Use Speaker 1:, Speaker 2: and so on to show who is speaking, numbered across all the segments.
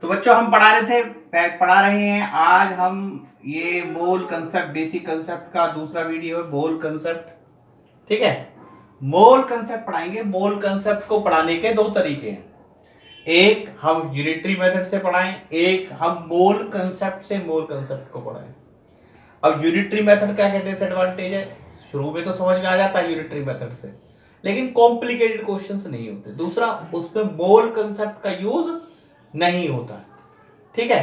Speaker 1: तो बच्चों हम पढ़ा रहे हैं आज हम ये मोल कंसेप्ट, बेसिक कंसेप्ट का दूसरा वीडियो है मोल कंसेप्ट। ठीक है, मोल कंसेप्ट पढ़ाएंगे। मोल कंसेप्ट को पढ़ाने के दो तरीके हैं, एक हम यूनिटरी मेथड से पढ़ाएं, एक हम मोल कंसेप्ट से मोल कंसेप्ट को पढ़ाएं। अब यूनिटरी मेथड का क्या डिसएडवांटेज है, शुरू में तो समझ में आ जाता है यूनिटरी मेथड से, लेकिन कॉम्प्लिकेटेड क्वेश्चंस नहीं होते। दूसरा, उसमें मोल कंसेप्ट का यूज नहीं होता। ठीक है,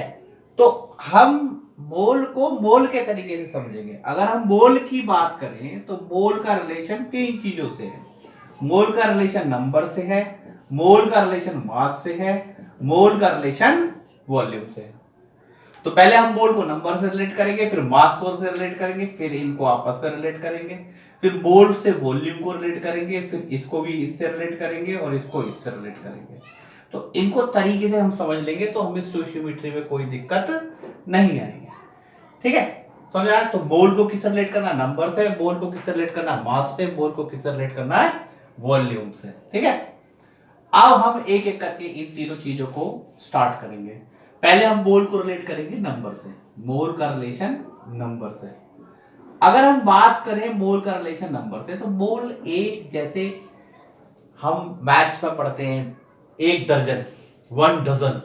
Speaker 1: तो हम मोल को मोल के तरीके से समझेंगे। अगर हम मोल की बात करें तो मोल का रिलेशन तीन चीजों से है। मोल का रिलेशन नंबर से है, मोल का रिलेशन मास से है, मोल का रिलेशन वॉल्यूम से है। तो पहले हम मोल को नंबर से रिलेट करेंगे, फिर मास को से रिलेट करेंगे, फिर इनको आपस में रिलेट करेंगे, फिर मोल से वॉल्यूम को रिलेट करेंगे, फिर इसको भी इससे रिलेट करेंगे और इसको इससे रिलेट करेंगे। तो इनको तरीके से हम समझ लेंगे तो हमें स्टोइचियोमेट्री में कोई दिक्कत नहीं आएगी। ठीक है, समझ आया? तो मोल को किससे रिलेट करना, नंबर से, मोल को किससे रिलेट करना, मास से, मोल को किससे रिलेट करना है, वॉल्यूम से। ठीक है, अब हम एक एक करके इन तीनों चीजों को स्टार्ट करेंगे। पहले हम मोल को रिलेट करेंगे नंबर से, मोल का रिलेशन नंबर से। अगर हम बात करें मोल का रिलेशन नंबर से, तो मोल एक, जैसे हम मैथ्स में पढ़ते हैं एक दर्जन, 1 डजन।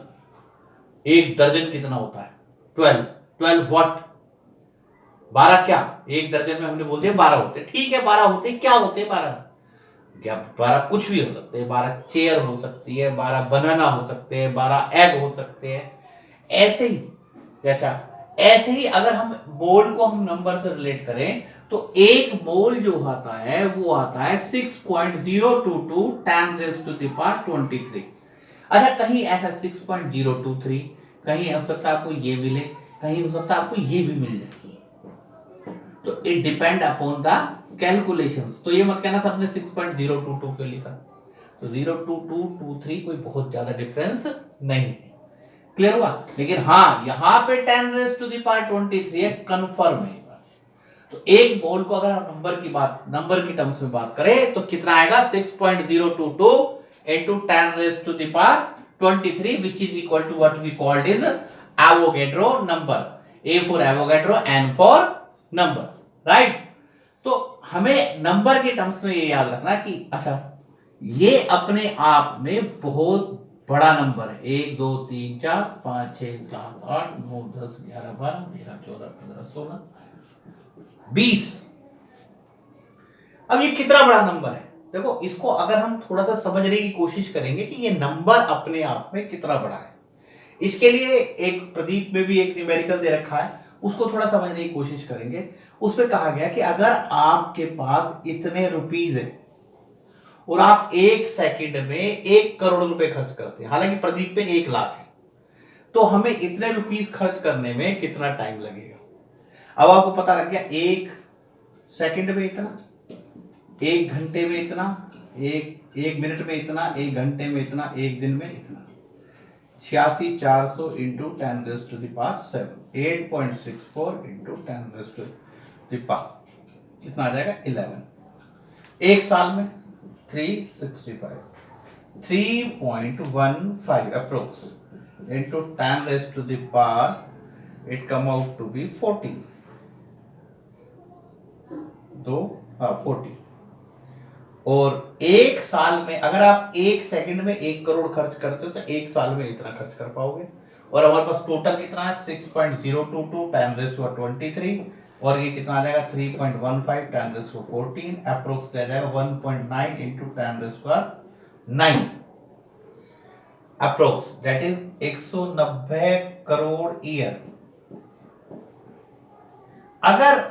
Speaker 1: एक दर्जन कितना होता है, 12। 12 व्हाट, 12 क्या? एक दर्जन में हमने बोल दिया 12 होते। ठीक है, 12 होते, क्या होते 12? क्या 12 कुछ भी हो सकते हैं। 12 चेयर हो सकती है, 12 बनाना हो सकते हैं, 12 एग हो सकते हैं। ऐसे ही, अच्छा, ऐसे ही अगर हम मोल को हम नंबर से रिलेट करें तो एक मोल जो आता है वो आता है 6.022 10⁻23। अच्छा, कहीं ऐसा 6.023, कहीं हो सकता है आपको ये मिले, कहीं हो सकता है आपको ये भी मिल जाए। तो it depend upon the calculations. तो ये मत कहना सर ने 6.022 क्यों लिखा, तो 02223 कोई बहुत ज्यादा डिफरेंस नहीं है। क्लियर हुआ? लेकिन हाँ, यहां पे 10⁻23 है, कंफर्म है। तो एक मोल को अगर हम नंबर की टर्म्स में बात करें तो कितना आएगा, 6.022 into 10⁻23, which is equal to what we called is Avogadro number. A for Avogadro, N for number, right? तो हमें नंबर के टर्म्स में ये याद रखना कि अच्छा, ये अपने आप में बहुत बड़ा नंबर है। 1 2 3 4 5 6 7 8 9 10 11 12 13 14 15 16 20। अब ये कितना बड़ा नंबर है, देखो इसको अगर हम थोड़ा सा समझने की कोशिश करेंगे कि ये नंबर अपने आप में कितना बड़ा है। इसके लिए एक प्रदीप में भी एक न्यूमेरिकल दे रखा है, उसको थोड़ा समझने की कोशिश करेंगे। उसमें कहा गया कि अगर आपके पास इतने रुपीस है और आप 1 सेकंड में 1 करोड़ रुपए खर्च करते हैं, हालांकि प्रदीप पे 1 लाख है, तो हमें इतने रुपीस खर्च करने में कितना टाइम लगेगा। अब आपको पता लग गया, 1 सेकंड में इतना, 1 घंटे में इतना, एक मिनट में इतना, 1 घंटे में इतना, 1 दिन में इतना। 86,400 इंटू 10⁻7, 8.64 इंटू 10⁻, इतना आ जाएगा 11। एक साल में 365, 3.15 approx into 10⁻, it come out to be 40। 40। और एक साल में अगर आप 1 सेकंड में 1 करोड़ खर्च करते हो तो 1 साल में इतना खर्च कर पाओगे। और हमारे पास टोटल कितना है, 6.022 10⁻23, और ये कितना आ जाएगा 3.15 10⁻14, अप्रोक्स आ जाएगा 1.9 into 10⁻9 approx, that is 190 crore year. अगर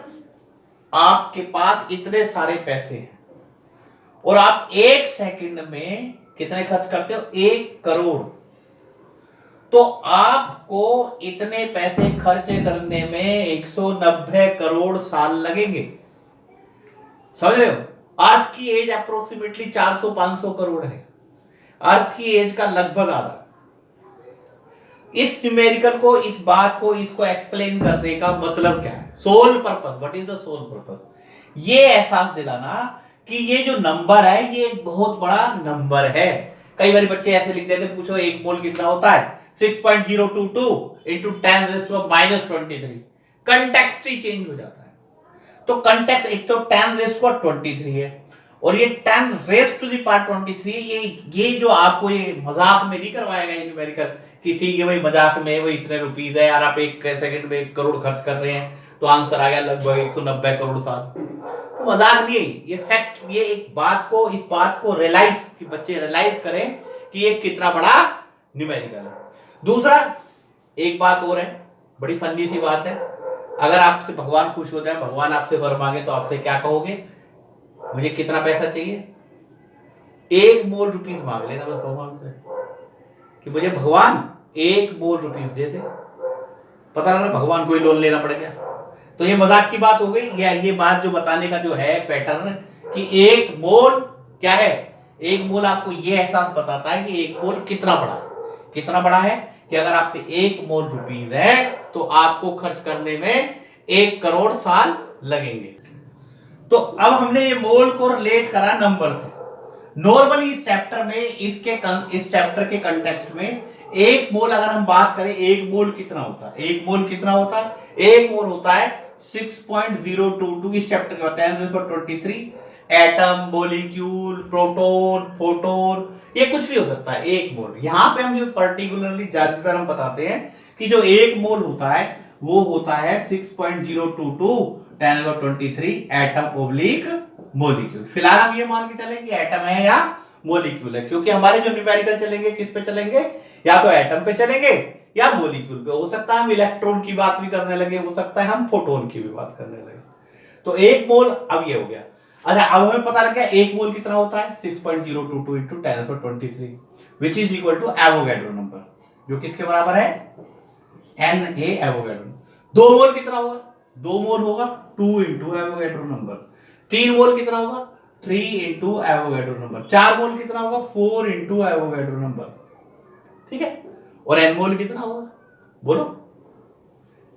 Speaker 1: आपके पास इतने सारे पैसे हैं और आप 1 सेकंड में कितने खर्च करते हो, 1 करोड़, तो आपको इतने पैसे खर्च करने में 190 करोड़ साल लगेंगे। समझ रहे हो? अर्थ की एज अप्रोक्सीमेटली 400-500 करोड़ है, अर्थ की एज का लगभग आधा। इस न्यूमेरिकल को, इस बात को, इसको एक्सप्लेन करने का मतलब क्या है, sole purpose, what is the sole purpose, ये एहसास दिलाना कि ये जो नंबर है ये एक बहुत बड़ा नंबर है। कई बार बच्चे ऐसे लिख देते, पूछो 1 मोल कितना होता है, 6.022 इंटू 10⁻⁻23। कंटेक्स्ट ही चेंज हो जाता है। तो कंटेक्स्ट एक तो 10⁻23 है और ये 10⁻23 ये जो आपको ये मजाक में नहीं करवाया गया न्यूमेरिकल कि ठीक है भाई मजाक में वो इतने रुपीस है यार, आप 1 सेकंड में 1 करोड़ खर्च कर रहे हैं तो आंसर आ गया लगभग 190 करोड़ साल। तो मजाक नहीं है ये फैक्ट, ये एक बात को, इस बात को रियलाइज कि बच्चे रियलाइज करें कि ये कितना बड़ा न्यूमेरिकल है। दूसरा एक बात और है, बड़ी फनी सी बात है, अगर आपसे भगवान खुश हो जाए, भगवान आपसे वर मांगे तो आपसे क्या कहोगे? मुझे कितना पैसा चाहिए? 1 मोल रुपीस मांग लेना बस भगवान से कि मुझे भगवान 1 मोल रुपीस दे दे। पता लगा भगवान को ही लोन लेना पड़ गया। तो ये मजाक की बात हो गई, या ये बात जो बताने का जो है पैटर्न कि 1 मोल क्या है? 1 मोल आपको ये एहसास बताता है कि 1 मोल कितना बड़ा है कि अगर आप पे 1 मोल रुपीस है तो आपको खर्च करने में 1 करोड़ साल लगेंगे। तो अब हमने ये मोल को रिलेट करा नंबर से। नॉर्मली इस चैप्टर में इस चैप्टर के कंटेक्स्ट में 1 मोल अगर हम बात करें, 1 मोल कितना होता है? 1 मोल कितना होता है? 1 मोल होता है 6.022 इस चैप्टर का 10⁻23 एटम, मॉलिक्यूल, प्रोटॉन, फोटोन, ये कुछ भी हो सकता है 1 मोल। यहां पे हम जो पर्टिकुलरली ज्यादातर हम बताते हैं कि जो 1 मोल होता है वो होता है 6.022 10⁻23 एटम ओब्लिक मॉलिक्यूल। फिलहाल हम ये मान के चले कि एटम है या मॉलिक्यूल है, क्योंकि हमारे जो न्यूमेरिकल चलेंगे किस पे चलेंगे? या तो एटम पे चलेंगे या मॉलिक्यूल पे। हो सकता है हम इलेक्ट्रॉन की बात भी करने लगे, हो सकता है हम फोटोन की भी बात करने लगे। तो 1 मोल अब ये हो गया। अच्छा अब हमें पता लग गया 1 मोल कितना होता है? 6.022 into 10⁻23 which is equal to Avogadro number, जो किसके बराबर है? Na Avogadro. 2 मोल कितना होगा? 2 मोल होगा 2 इंटू एवोगैड्रो नंबर। 3 मोल कितना होगा? 3 इंटू एवोगैड्रो नंबर। 4 मोल कितना होगा? 4 इंटू एवोगैड्रो नंबर। ठीक है। और एन मोल कितना होगा? बोलो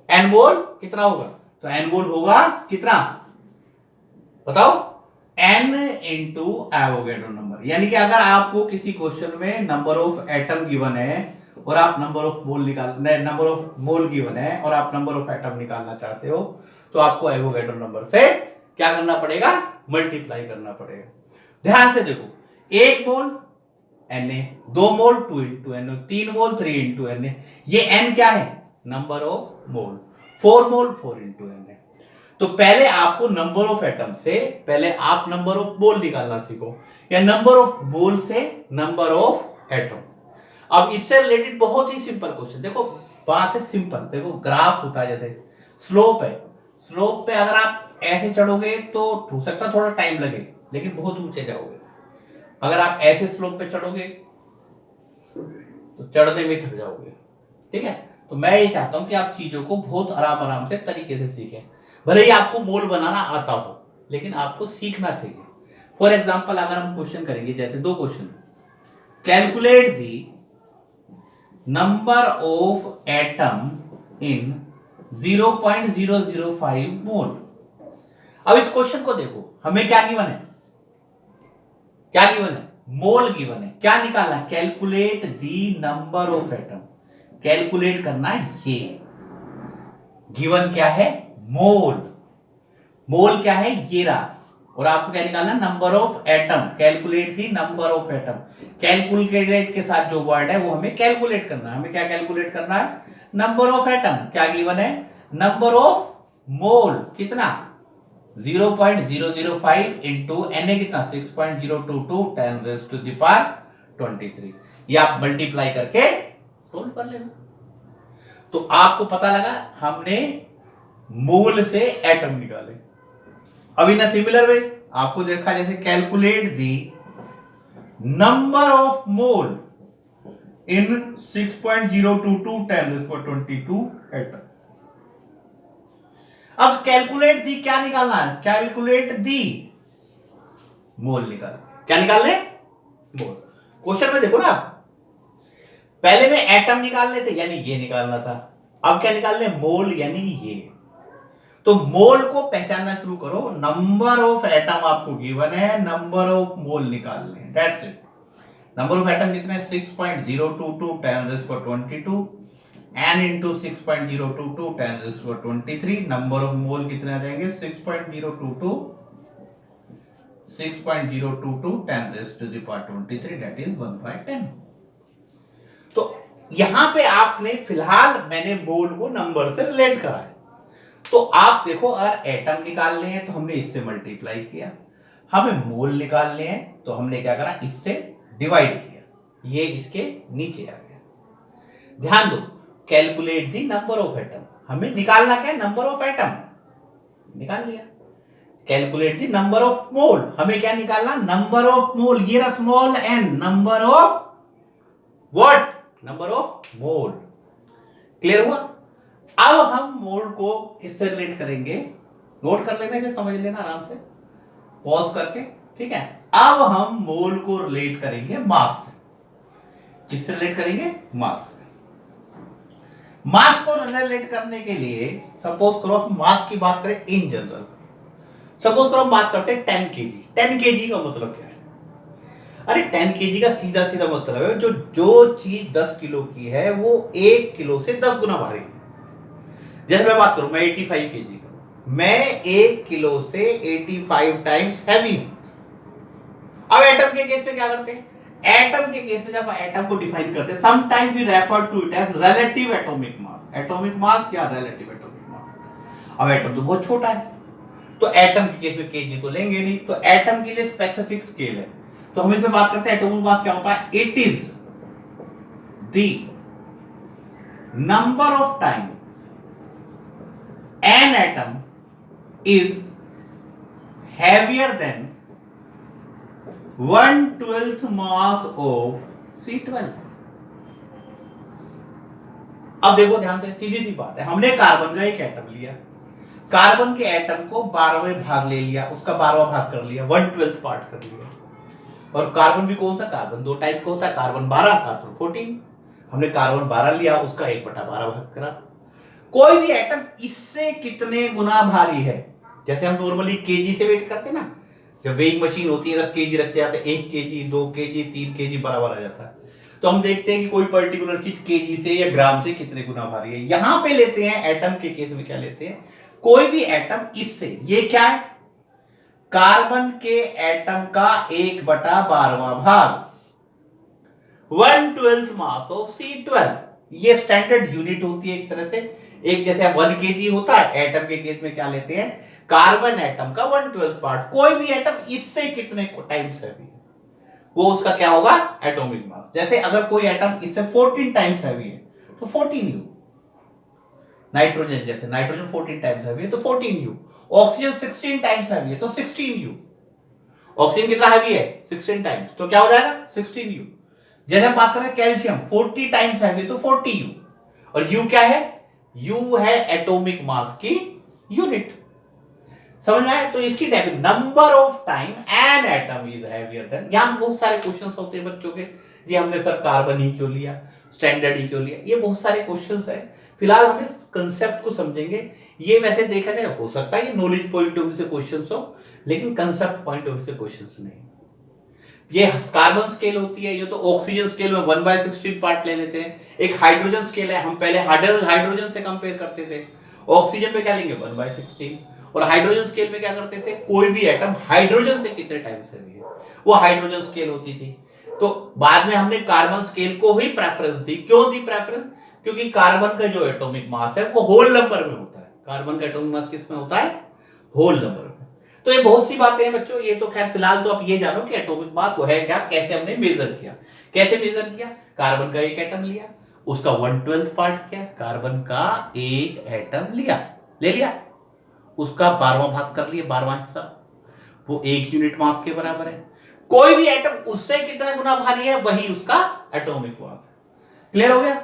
Speaker 1: एन मोल कितना होगा? तो एन मोल होगा कितना बताओ? n into Avogadro number. यानी कि अगर आपको किसी क्वेश्चन में नंबर ऑफ एटम गिवन है और आप नंबर ऑफ मोल गिवन है और आप नंबर ऑफ एटम निकालना चाहते हो तो आपको एवोगैड्रो नंबर से क्या करना पड़ेगा? मल्टीप्लाई करना पड़ेगा। ध्यान से देखो, 1 मोल Na, 2 मोल 2 इंटू Na, 3 मोल 3 इंटू Na। ये n क्या है? Number of mole. 4 mole 4 into Na। तो पहले आपको नंबर ऑफ एटम से पहले आप नंबर ऑफ मोल निकालना सीखो, या नंबर ऑफ मोल से नंबर ऑफ एटम। अब इससे रिलेटेड बहुत ही सिंपल क्वेश्चन, देखो बात है सिंपल। देखो ग्राफ होता है, जैसे स्लोप है, स्लोप पे अगर आप ऐसे चढ़ोगे तो हो सकता थोड़ा टाइम लगे लेकिन बहुत ऊंचे जाओगे। अगर आप ऐसे स्लोप पे चढ़ोगे तो चढ़ने में थक जाओगे। ठीक है। तो मैं ये चाहता हूं कि आप चीजों को बहुत आराम से तरीके से सीखें। भले ही आपको मोल बनाना आता हो लेकिन आपको सीखना चाहिए। फॉर एग्जाम्पल अगर हम क्वेश्चन करेंगे, जैसे 2 question, calculate the number of atom in 0.005 मोल। अब इस क्वेश्चन को देखो, हमें क्या गिवन है? क्या गिवन है? मोल गिवन है। क्या निकालना है? Calculate the number of atom. Calculate करना है ये। गिवन क्या है? मोल। मोल क्या है? ये रहा। और आपको क्या निकालना? Number of atom. Calculate the number of atom. Calculate के साथ जो वर्ड है वो हमें कैलकुलेट करना है। हमें क्या कैलकुलेट करना है? Number of atom. क्या गिवन है? नंबर ऑफ मोल कितना? 0.005 इंटू Na कितना? 6.022 10⁻23। ये आप मल्टीप्लाई करके सोल्व कर लेना। तो आपको पता लगा हमने मोल से एटम निकाले। अब इन सिमिलर वे आपको देखा, जैसे calculate the number of mole in 6.022 10⁻22 atom. अब कैलकुलेट दी क्या निकालना है? कैलकुलेट दी मोल निकाल। क्या निकालने? मोल। क्वेश्चन में देखो ना, पहले में एटम निकालने थे यानी ये निकालना था, अब क्या निकालने? मोल यानी ये। तो मोल को पहचानना शुरू करो। नंबर ऑफ एटम आपको गिवन है, नंबर ऑफ मोल निकालने, that's it. Number of atom कितने 6.022 10^22 n into 6.022 10^23 नंबर ऑफ मोल कितने आ जाएंगे 6.022 10^23 that is 1/10। तो यहां पे आपने फिलहाल मैंने मोल को नंबर से रिलेट करा है। तो आप देखो अगर एटम निकालने हैं तो हमने इससे मल्टीप्लाई किया, हमें मोल निकालने हैं तो हमने क्या करा इससे डिवाइड किया, ये इसके नीचे आ गया। ध्यान दो calculate the number of atom, हमें निकालना क्या है नंबर ऑफ एटम, निकाल लिया। Calculate the number of mole, हमें क्या निकालना नंबर ऑफ मोल, ये रहा small n number of what number of mole. Clear हुआ। अब हम मोल को किससे रिलेट करेंगे, नोट कर लेना कि समझ लेना आराम से पॉज करके, ठीक है। अब हम मोल को रिलेट करेंगे मास से। किससे रिलेट करेंगे मास से। मास को रिलेट करने के लिए सपोज करो हम मास की बात करें इन जनरल, सपोज करो हम बात करते हैं 10 केजी। 10 केजी का मतलब क्या है, अरे 10 केजी का सीधा सीधा मतलब है जो चीज 10 किलो की है वो 1 किलो से 10 गुना भारी है। जैसे मैं बात करूं मैं 85 केजी का, मैं 1 किलो से 85 टाइम्स हैवी हूं। अब एटम के केस में क्या करते हैं, एटम के केस में जब एटम को डिफाइन करते हैं sometime we refer to it as relative atomic mass. Atomic mass या रिलेटिव एटॉमिक मास। अब एटम तो बहुत छोटा है तो एटम के केस में केजी तो लेंगे नहीं, तो एटम के लिए स्पेसिफिक स्केल है, तो हम इसमें बात करते हैं एटॉमिक मास क्या होता है, it is the number of time an atom is heavier than 1/12 mass of C12। अब देखो ध्यान से, सीधी सी बात है, हमने कार्बन का एक एटम लिया, कार्बन के एटम को 12वें भाग ले लिया, उसका 12वां भाग कर लिया, 1/12 पार्ट कर लिया। और कार्बन भी कौन सा, कार्बन दो टाइप का होता है, कार्बन 12 कार्बन 14। हमने कार्बन 12 लिया, उसका 1/12 भाग करा। कोई भी एटम इससे कितने गुना भारी है, जैसे हम नॉर्मली केजी से वेट करते हैं ना, जब वेइंग मशीन होती है, केजी रखते जाते हैं, 1 केजी 2 केजी 3 केजी बराबर आ जाता है, तो हम देखते हैं कि कोई पर्टिकुलर चीज केजी से या ग्राम से कितने गुना भारी है। यहां पे लेते हैं एटम के केस में क्या लेते हैं, कोई भी एटम इससे, ये क्या है कार्बन के एटम का 1/12वां भाग 1/12 मास ऑफ C12। ये स्टैंडर्ड यूनिट होती है एक तरह से, एक जैसे 1 केजी होता है, एटम के केस में क्या लेते हैं कार्बन एटम का 1/12 पार्ट। कोई भी एटम इससे कितने टाइम्स हैवी है वो उसका क्या होगा एटॉमिक मास। जैसे अगर कोई एटम इससे 14 टाइम्स हैवी है तो 14U। नाइट्रोजन जैसे नाइट्रोजन 14 टाइम्स हैवी है तो 14U। ऑक्सीजन 16 टाइम्स हैवी है तो 16U। ऑक्सीजन कितना हैवी है 16 टाइम्स, तो क्या हो जाएगा 16U। जैसे हम बात करें कैल्शियम 40 टाइम्स हैवी तो 40U। और U क्या है, U है एटॉमिक मास की यूनिट। समझ में आया। तो इसकी definition number of time an atom is heavier than. यहां बहुत सारे क्वेश्चंस होते हैं बच्चों के, ये हमने सर कार्बन ही क्यों लिया, स्टैंडर्ड ही क्यों लिया, ये बहुत सारे क्वेश्चंस है। फिलहाल हम इस कंसेप्ट को समझेंगे। ये वैसे देखा जाए हो सकता है ये नॉलेज पॉइंट ऑफ व्यू से क्वेश्चंस हो, लेकिन कंसेप्ट पॉइंट ऑफ व्यू से क्वेश्चंस नहीं। ये कार्बन स्केल होती है, ये तो ऑक्सीजन स्केल में 1/16 पार्ट ले लेते हैं। एक हाइड्रोजन स्केल है, हम पहले हाइड्रोजन से कंपेयर करते थे, ऑक्सीजन में क्या लेंगे 1/16। और हाइड्रोजन स्केल में क्या करते थे, कोई भी एटम हाइड्रोजन से कितने टाइम्स हैवी है वो हाइड्रोजन स्केल होती थी। तो बाद में हमने कार्बन स्केल को ही प्रेफरेंस दी। क्यों दी प्रेफरेंस, क्योंकि कार्बन का जो एटॉमिक मास है वो होल नंबर में होता है। कार्बन का एटॉमिक मास किस में होता है, होल नंबर में। तो ये बहुत सी बातें हैं बच्चों, ये तो खैर फिलहाल तो आप ये जानो कि एटॉमिक मास वो है क्या, कैसे हमने मेजर किया। कैसे मेजर किया, कार्बन का एक एटम लिया, उसका 1/12 पार्ट किया, कार्बन का एक एटम लिया, ले लिया, उसका 12वां भाग कर लिया, 12वां हिस्सा, वो 1 यूनिट मास के बराबर है। कोई भी एटम उससे कितना गुना भारी है वही उसका एटॉमिक मास है। क्लियर हो गया।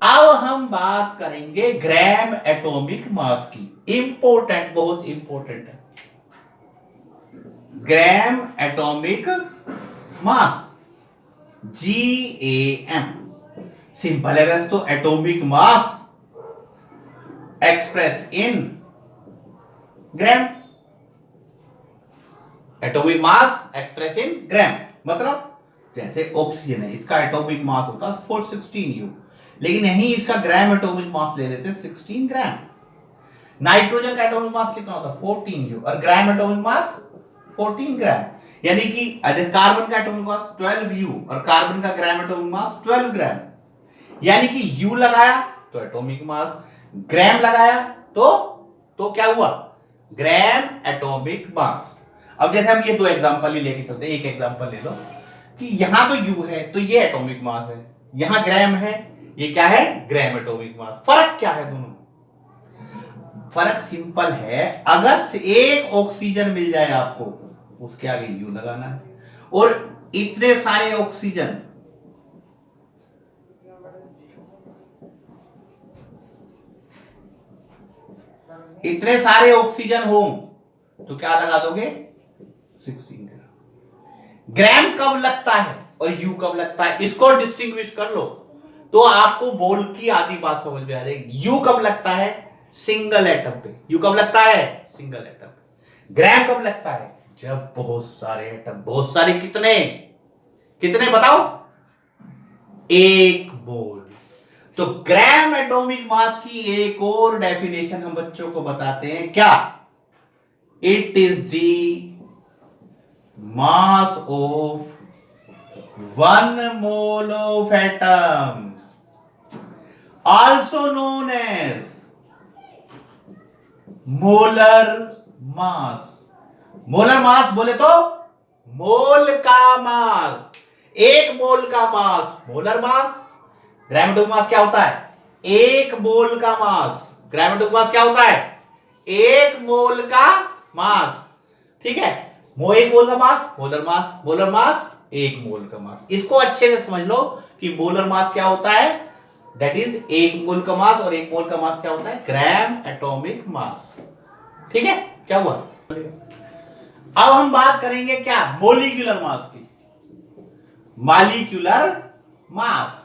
Speaker 1: अब हम बात करेंगे ग्राम एटॉमिक मास की। इंपॉर्टेंट, बहुत इंपॉर्टेंट है gram atomic mass, GAM। Simple है वैसे तो, atomic mass express in gram. Atomic mass express in gram मतलब जैसे ऑक्सीजन है, इसका एटॉमिक मास होता है 416 U, लेकिन यहीं इसका ग्राम एटॉमिक मास ले लेते 16 ग्राम। नाइट्रोजन का एटॉमिक मास कितना होता है 14U, और ग्राम एटॉमिक मास 14 ग्राम। यानी कि कार्बन का एटॉमिक मास 12U और कार्बन का ग्राम एटॉमिक मास 12 ग्राम। यानी कि U लगाया तो एटॉमिक मास, ग्राम लगाया तो क्या हुआ, ग्राम एटॉमिक मास। अब जैसे हम ये दो एग्जांपल ही लेके चलते हैं, एक एग्जांपल ले लो कि यहां तो U है तो ये एटॉमिक मास है, यहां ग्राम है, ये क्या है, ग्राम एटॉमिक मास। फर्क क्या है दोनों में? फर्क सिंपल है, अगर से एक ऑक्सीजन मिल जाए आपको, उसके आगे U लगाना है, और इतने सारे ऑक्सीजन, इतने सारे ऑक्सीजन हो तो क्या लगा दोगे 16 ग्राम। ग्राम कब लगता है और U कब लगता है, इसको डिस्टिंग्विश कर लो तो आपको बोल की आधी बात समझ में आ जाएगी। U कब लगता है, सिंगल एटम पे। U कब लगता है, सिंगल एटम पे। ग्राम कब लगता है, जब बहुत सारे एटम, बहुत सारे कितने, कितने बताओ, एक मोल। तो ग्राम एटॉमिक मास की एक और डेफिनेशन हम बच्चों को बताते हैं, क्या, it is the mass of 1 mole of atom, also known as molar mass. Molar mass बोले तो मोल का मास, एक मोल का मास मोलर मास। ग्राम एटॉमिक मास क्या होता है, एक मोल का मास। ग्राम एटॉमिक मास क्या होता है, एक मोल का मास। ठीक है, एक मोल का मास मोलर मास, मोलर मास एक मोल का मास। इसको अच्छे से समझ लो कि मोलर मास क्या होता है, दैट इज एक मोल का मास, और एक मोल का मास क्या होता है, ग्राम एटॉमिक मास। ठीक है, क्या हुआ। अब हम बात करेंगे क्या, मोलिक्यूलर मास की। Molecular mass,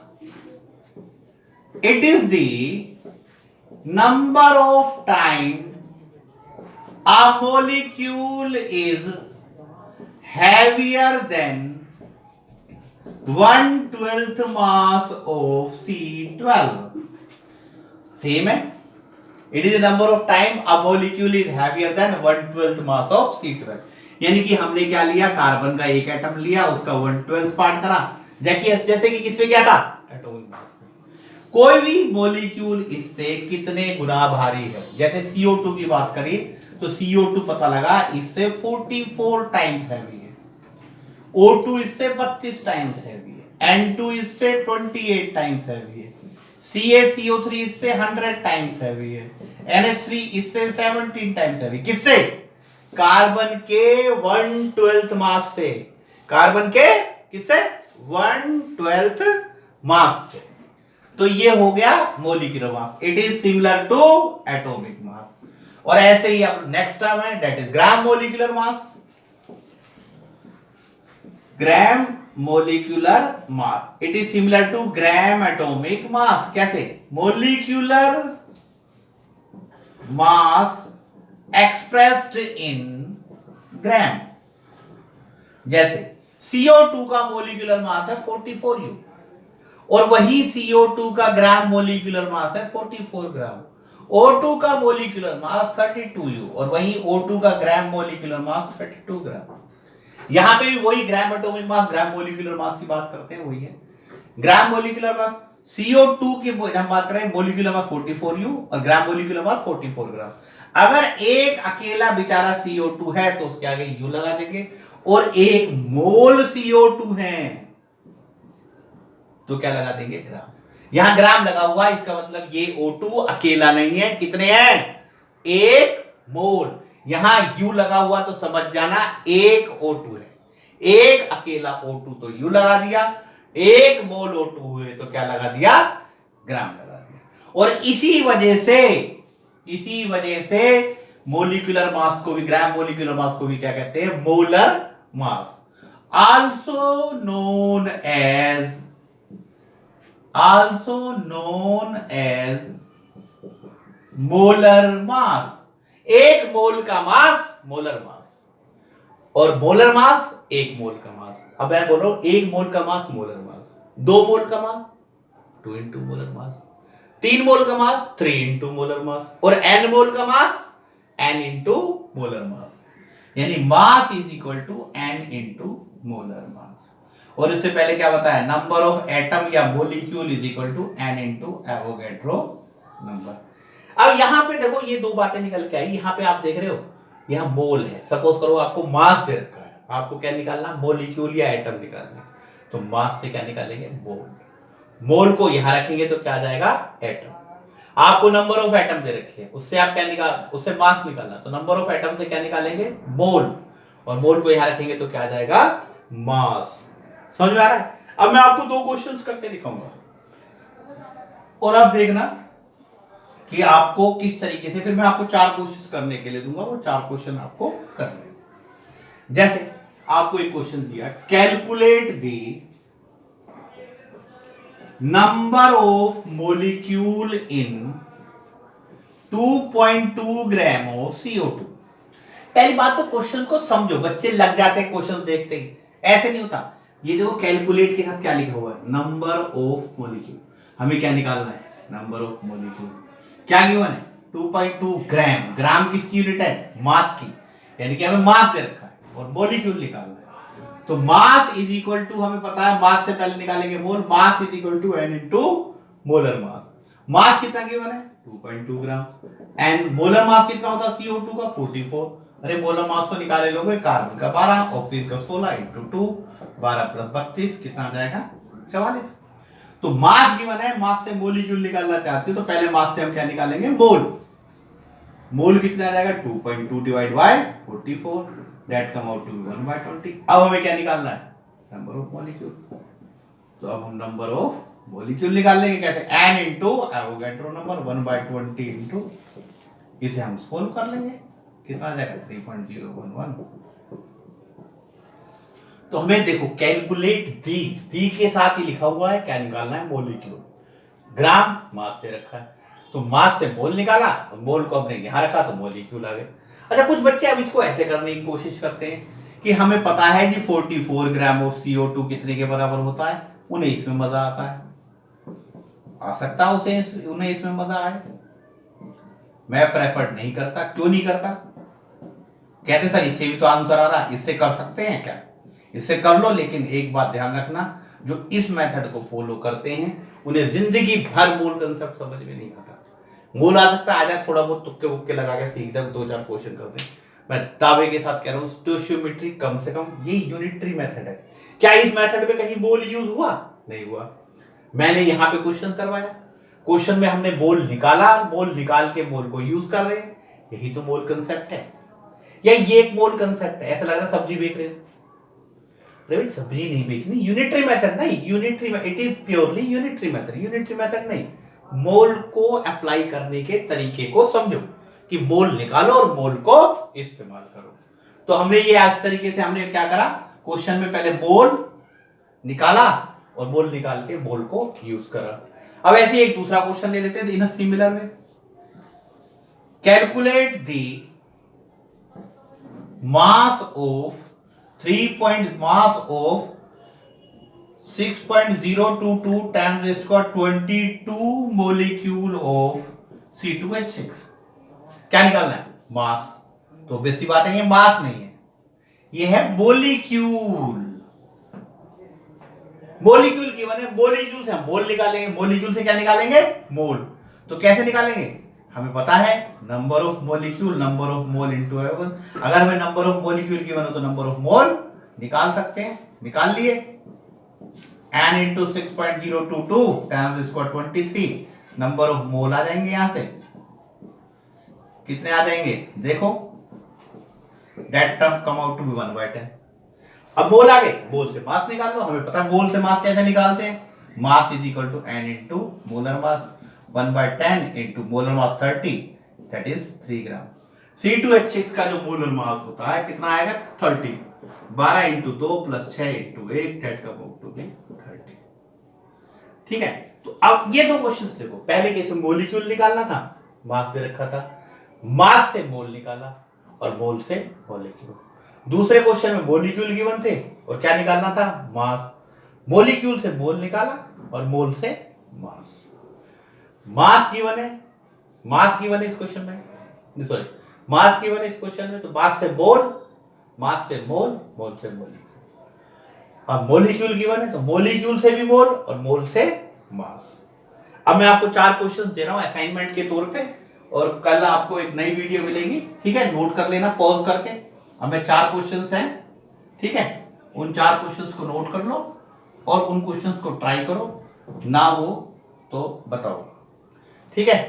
Speaker 1: it is the number of time a molecule is heavier than 1/12 mass of C12. Same है, it is the number of time a molecule is heavier than 1/12 mass of C12। यानी कि हमने क्या लिया, carbon का एक atom लिया, उसका 1/12 पार्ट करा, जैसे कि किसमें क्या था, एटॉमिक मास। कोई भी मॉलिक्यूल इससे कितने गुना भारी है, जैसे CO2 की बात करें तो CO2 पता लगा इससे 44 टाइम्स हैवी है, O2 इससे 32 टाइम्स हैवी है, N2 इससे 28 टाइम्स हैवी है, CaCO3 इससे 100 टाइम्स हैवी है, NH3 इससे 17 टाइम्स हैवी। किससे, कार्बन के 1/12 मास से। कार्बन के किससे, 1/12 मास से। तो ये हो गया molecular mass, it is similar to atomic mass. और ऐसे ही अब नेक्स्ट टर्म है, that is gram molecular mass. Gram molecular mass, it is similar to gram atomic mass. कैसे, मोलिक्यूलर मास एक्सप्रेस्ड इन ग्राम। जैसे CO2 का मोलिक्यूलर मास है 44U, और वही CO2 का ग्राम मोलिक्यूलर मास है 44 ग्राम। O2 का मोलिक्यूलर मास 32U, और वही O2 का ग्राम मोलिक्यूलर मास 32 ग्राम। यहां पे भी वही ग्राम एटॉमिक मास ग्राम मोलिक्यूलर मास की बात करते हैं, वही है ग्राम मोलिक्यूलर मास। CO2 की हम बात करें, मोलिक्यूलर मास 44U और ग्राम मोलिक्यूलर मास 44 ग्राम। अगर एक अकेला बेचारा CO2 है तो उसके आगे U लगा देंगे, और एक मोल CO2 है तो क्या लगा देंगे, ग्राम। यहां ग्राम लगा हुआ, इसका मतलब ये O2 अकेला नहीं है, कितने हैं, एक मोल। यहां U लगा हुआ तो समझ जाना एक O2 है, एक अकेला O2 तो U लगा दिया, एक मोल O2 हुए तो क्या लगा दिया, ग्राम लगा दिया। और इसी वजह से मोलिकुलर मास को भी, ग्राम मोलिकुलर मास को भी क्या कहते हैं, molar mass. Also known as molar mass. एक मोल का मास मोलर मास, और मोलर मास एक मोल का मास। मास। अब मैं बोल रहा हूं 1 मोल का मास मोलर मास, 2 मोल का मास 2 इंटू मोलर मास, 3 मोल का मास 3 इंटू मोलर मास, और n मोल का mass n into molar mass. यानी mass is equal to n into molar mass. और इससे पहले क्या बताया, नंबर ऑफ एटम या molecule is equal to n into Avogadro number. अब यहां पे देखो ये दो बातें निकल के आई। यहां पे आप देख रहे हो यहां मोल है, सपोज करो आपको मास दे रखा है, आपको क्या निकालना, मोलिक्यूल या एटम निकालना। तो मास से क्या निकालेंगे, मोल। मोल को यहां रखेंगे तो क्या आ जाएगा, एटम। आपको नंबर ऑफ एटम दे रखे हैं, उससे आप क्या निकाल, उससे मास निकालना, तो नंबर ऑफ एटम से क्या निकालेंगे, मोल। और मोल को यहां रखेंगे तो क्या आ जाएगा, मास। समझ में आ रहा है। अब मैं आपको 2 क्वेश्चंस करके दिखाऊंगा और आप देखना कि आपको किस तरीके से, फिर मैं आपको 4 क्वेश्चन करने के लिए दूंगा, वो 4 क्वेश्चन आपको करने। जैसे आपको एक क्वेश्चन दिया, calculate the number of molecule in 2.2 gram of CO2। पहली बात तो क्वेश्चन को समझो, बच्चे लग जाते हैं क्वेश्चन देखते ही, ऐसे नहीं होता। ये देखो कैलकुलेट के साथ क्या लिखा हुआ है, नंबर ऑफ मोलिक्यूल। हमें क्या निकालना है, नंबर ऑफ मोलिक्यूल। क्या गिवन है, 2.2 ग्राम। ग्राम किसकी यूनिट है, मास की, यानी कि हमें मास दे रखा है और मोलिक्यूल निकालना है। तो मास इज इक्वल टू, हमें पता है मास से पहले निकालेंगे mole, mass is equal to n into molar mass. Mass कितना गिवन है, 2.2 ग्राम। एंड मोलर मास कितना होता है CO2 का, 44। अरे मोलर मास तो निकाले लोगे, कार्बन का 12, ऑक्सीजन का 16 इंटू 2, 12 प्लस 32 कितना आ जाएगा, 44। तो मास गिवन है, मास से मोलिक्यूल निकालना चाहते हो तो पहले मास से हम क्या निकालेंगे, मोल। मोल कितना आ जाएगा, 2.2 divide by 44, that come out to 1/20। अब हमें क्या निकालना है, नंबर ऑफ मोलिक्यूल। तो अब हम नंबर ऑफ मोलिक्यूल निकाल लेंगे कैसे, n into Avogadro number 1/20 into, इसे हम सोल्व कर लेंगे, कितना आ जाएगा 3.011। तो हमें देखो कैलकुलेट दी के साथ ही लिखा हुआ है, क्या निकालना है, मोलिक्यूल। ग्राम मास दे रखा है, तो मास से मोल निकाला, तो मोल को हमने यहां रखा तो मोलिक्यूल आ गए। अच्छा, कुछ बच्चे अब इसको ऐसे करने की कोशिश करते हैं कि हमें पता है जी 44 ग्राम ऑफ CO2 कितने के बराबर होता है, उन्हें इसमें मजा आता है, आ सकता है उसे, उन्हें इसमें मजा आए। मैं प्रेफर नहीं करता। क्यों नहीं करता, कहते सर इससे भी तो आंसर आ रहा, इससे कर सकते हैं क्या, इससे कर लो, लेकिन एक बात ध्यान रखना, जो इस मेथड को फॉलो करते हैं उन्हें जिंदगी भर मूल कंसेप्ट समझ में नहीं आता। मूल आ सकता है, थोड़ा बहुत तुक्के उक्के लगा के सीधा 2-4 क्वेश्चन करते हैं। मैं दावे के साथ कह रहा हूं, स्टोइशियोमेट्री कम से कम ये यूनिटरी मेथड है। क्या इस मेथड में कहीं मोल यूज हुआ, नहीं हुआ। मैंने यहां पे क्वेश्चन करवाया, क्वेश्चन में हमने मोल निकाला, मोल निकाल के मोल को यूज कर रहे हैं, यही तो मोल कंसेप्ट है। या ये एक मोल कंसेप्ट है, ऐसा लग रहा है सब्जी बेच रहे हो। अरे भाई सब्जी नहीं बेचनी, यूनिटरी मेथड नहीं, unitary, it is purely unitary method, unitary method नहीं। मोल को अप्लाई करने के तरीके को समझो कि मोल निकालो और मोल को इस्तेमाल करो। तो हमने ये आज तरीके से हमने क्या करा, क्वेश्चन में पहले मोल निकाला और मोल निकाल के मोल को यूज करा। अब ऐसे एक दूसरा क्वेश्चन ले लेते हैं in a similar way. Calculate the mass of 6.022 times 22 molecule of C2H6। क्या निकालना है, मास। तो बेसिक बात है, ये मास नहीं है, ये है मोलिक्यूल। मोलिक्यूल की माने मोलिक्यूल से हम मोल निकालेंगे, मोलिक्यूल से क्या निकालेंगे, मोल। तो कैसे निकालेंगे, हमें पता है number of molecule, number of mole into Avogadro. अगर हमें नंबर ऑफ मोलिक्यूल गिवन हो तो नंबर ऑफ मोल निकाल सकते हैं, निकाल लिए। n into 6.022 times square 23, number of mole आ जाएंगे, यहां से कितने आ जाएंगे देखो, that term come out to be 1/10। अब मोल आ गए, मोल से मास निकाल लो, हमें पता है मोल से मास कैसे निकालते हैं, mass is equal to n into molar mass, 1/10 into molar mass 30, that is 3 gram. C2H6 का जो मोलर मास होता है कितना आएगा, 30, 12 into 2 plus 6 into 1, that come out to be 30। ठीक है, तो अब ये दो क्वेश्चंस देखो, पहले कैसे मोलिक्यूल निकालना था, मास दे रखा था, मास से मोल निकाला और मोल से मोलिक्यूल। दूसरे क्वेश्चन में मॉलिक्यूल गिवन थे और क्या निकालना था, मास। मॉलिक्यूल से मोल निकाला और मोल से मास। मास गिवन है, मास गिवन है इस क्वेश्चन में, सॉरी मास गिवन है इस क्वेश्चन में, तो मास से मोल, मास से मोल, मोल से मॉलिक्यूल। अब मॉलिक्यूल गिवन है तो मॉलिक्यूल से भी मोल और मोल से मास। अब मैं आपको 4 क्वेश्चंस दे रहा हूं असाइनमेंट के तौर पे, और कल आपको एक नई वीडियो मिलेगी, ठीक है, नोट कर लेना पॉज करके। अब मैं 4 क्वेश्चंस हैं, ठीक है, उन 4 क्वेश्चंस को नोट कर लो और उन क्वेश्चंस को ट्राई करो, ना हो तो बताओ, ठीक है।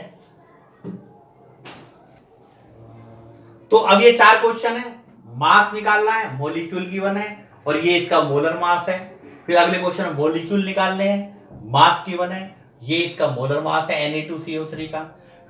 Speaker 1: तो अब ये 4 क्वेश्चन है, मास निकालना है, मॉलिक्यूल गिवन है और ये इसका मोलर मास है। फिर अगले क्वेश्चन में मॉलिक्यूल निकालने हैं, मास गिवन है, ये इसका मोलर मास है Na2CO3 का।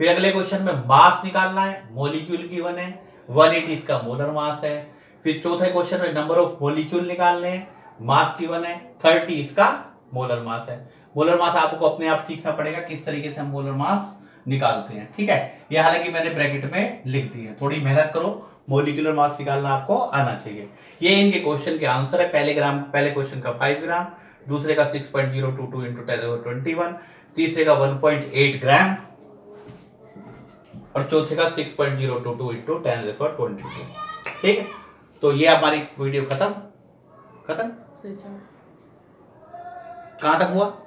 Speaker 1: फिर अगले क्वेश्चन में मास निकालना है, मॉलिक्यूल गिवन है, 180 इसका मोलर मास है। फिर चौथे क्वेश्चन में नंबर ऑफ मॉलिक्यूल निकालने हैं, मास गिवन है, 30 इसका मोलर मास है। मोलर मास आपको अपने आप सीखना पड़ेगा किस तरीके से हम मोलर मास निकालते हैं, ठीक है। ये हालांकि मैंने ब्रैकेट में लिख दी है, थोड़ी मेहनत करो, मॉलिक्यूलर मास निकालना आपको आना चाहिए। ये इनके क्वेश्चन के आंसर है। पहले क्वेश्चन का 5 ग्राम, दूसरे का 6.022 इंटू 10⁻21, तीसरे का 1.8 ग्राम और चौथे का 6.022 इंटू 10⁻22, ठीक है। तो ये हमारी वीडियो खत्म। कहां तक हुआ?